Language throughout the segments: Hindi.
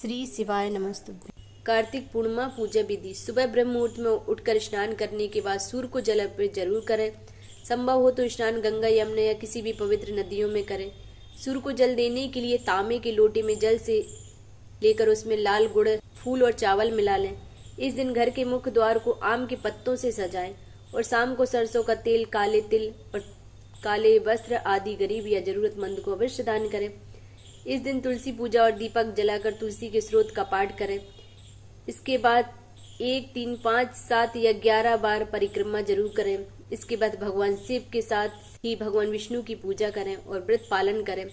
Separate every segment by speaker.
Speaker 1: श्री शिवाय नमस्तुभ्यं।
Speaker 2: कार्तिक पूर्णिमा पूजा विधि। सुबह ब्रह्म मुहूर्त में उठकर स्नान करने के बाद सूर्य को जल अर्पित जरूर करें। संभव हो तो स्नान गंगा, यमुना या किसी भी पवित्र नदियों में करें। सूर्य को जल देने के लिए तांबे के लोटे में जल से लेकर उसमें लाल गुड़, फूल और चावल मिला लें। इस दिन घर के मुख्य द्वार को आम के पत्तों से सजाएं और शाम को सरसों का तेल, काले तिल और काले वस्त्र आदि गरीब या जरूरतमंद को अवश्य दान करें। इस दिन तुलसी पूजा और दीपक जलाकर तुलसी के स्रोत का पाठ करें। इसके बाद 1, 3, 5, 7 या 11 बार परिक्रमा जरूर करें। इसके बाद भगवान शिव के साथ ही भगवान विष्णु की पूजा करें और व्रत पालन करें।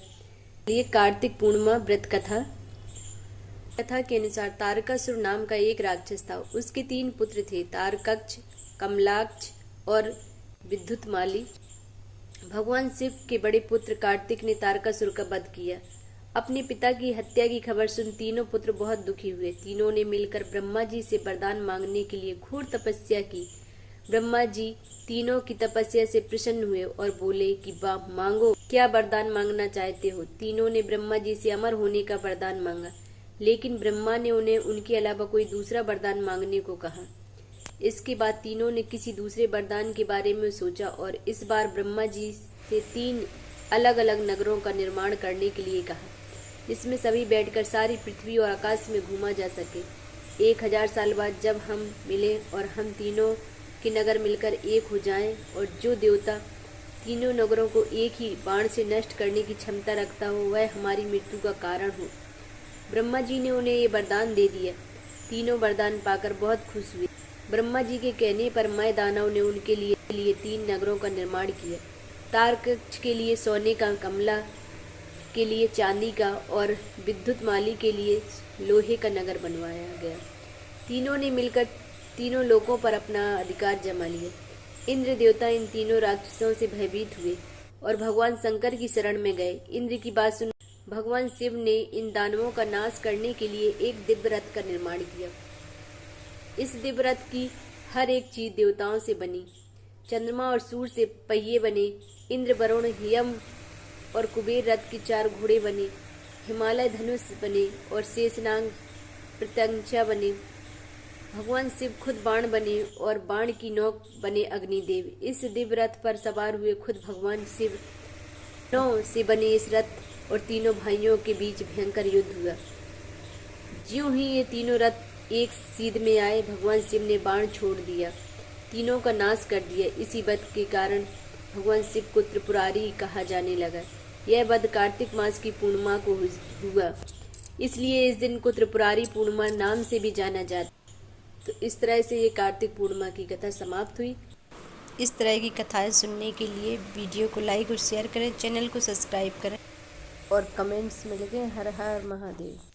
Speaker 2: ये कार्तिक पूर्णिमा व्रत कथा के अनुसार तारकासुर नाम का एक राक्षस था। उसके 3 पुत्र थे, तारकक्ष, कमलाक्ष और विद्युतमाली। भगवान शिव के बड़े पुत्र कार्तिक ने तारकासुर का वध किया। अपने पिता की हत्या की खबर सुन तीनों पुत्र बहुत दुखी हुए। तीनों ने मिलकर ब्रह्मा जी से वरदान मांगने के लिए घोर तपस्या की। ब्रह्मा जी तीनों की तपस्या से प्रसन्न हुए और बोले कि मांगो, क्या वरदान मांगना चाहते हो। तीनों ने ब्रह्मा जी से अमर होने का वरदान मांगा, लेकिन ब्रह्मा ने उन्हें उनके अलावा कोई दूसरा वरदान मांगने को कहा। इसके बाद तीनों ने किसी दूसरे वरदान के बारे में सोचा और इस बार ब्रह्मा जी से 3 अलग अलग नगरों का निर्माण करने के लिए कहा, इसमें सभी बैठकर सारी पृथ्वी और आकाश में घूमा जा सके। 1000 साल बाद जब हम मिले और हम तीनों के नगर मिलकर एक हो जाएं और जो देवता तीनों नगरों को एक ही बाण से नष्ट करने की क्षमता रखता हो, वह हमारी मृत्यु का कारण हो। ब्रह्मा जी ने उन्हें ये वरदान दे दिया। तीनों वरदान पाकर बहुत खुश हुए। ब्रह्मा जी के कहने पर मय दानव ने उनके लिए 3 नगरों का निर्माण किया। तारकक्ष के लिए सोने का, कमला के लिए चांदी का और विद्युतमाली के लिए लोहे का नगर बनवाया गया। तीनों ने मिलकर तीनों लोकों पर अपना अधिकार जमा लिया। इंद्र देवता इन तीनों राक्षसों से भयभीत हुए और भगवान शंकर की शरण में गए। इंद्र की बात सुन भगवान शिव ने इन दानवों का नाश करने के लिए एक दिव्य रथ का निर्माण किया। इस दिव्य रथ की हर एक चीज देवताओं से बनी। चंद्रमा और सूर्य से पहिए बने। इंद्र, वरुण, यम और कुबेर रथ के 4 घोड़े बने। हिमालय धनुष बने और शेषनाग प्रत्यंचा बने। भगवान शिव खुद बाण बने और बाण की नोक बने अग्निदेव। इस दिव्य रथ पर सवार हुए खुद भगवान शिव। 9 से बने इस रथ और तीनों भाइयों के बीच भयंकर युद्ध हुआ। ज्यों ही ये तीनों रथ एक सीध में आए, भगवान शिव ने बाण छोड़ दिया, तीनों का नाश कर दिया। इसी वध के कारण भगवान शिव को त्रिपुरारी कहा जाने लगा। यह वध कार्तिक मास की पूर्णिमा को हुआ, इसलिए इस दिन को त्रिपुरारी पूर्णिमा नाम से भी जाना जाता। तो इस तरह से ये कार्तिक पूर्णिमा की कथा समाप्त हुई।
Speaker 1: इस तरह की कथाएं सुनने के लिए वीडियो को लाइक और शेयर करें, चैनल को सब्सक्राइब करें
Speaker 2: और कमेंट्स में लिखें हर हर महादेव।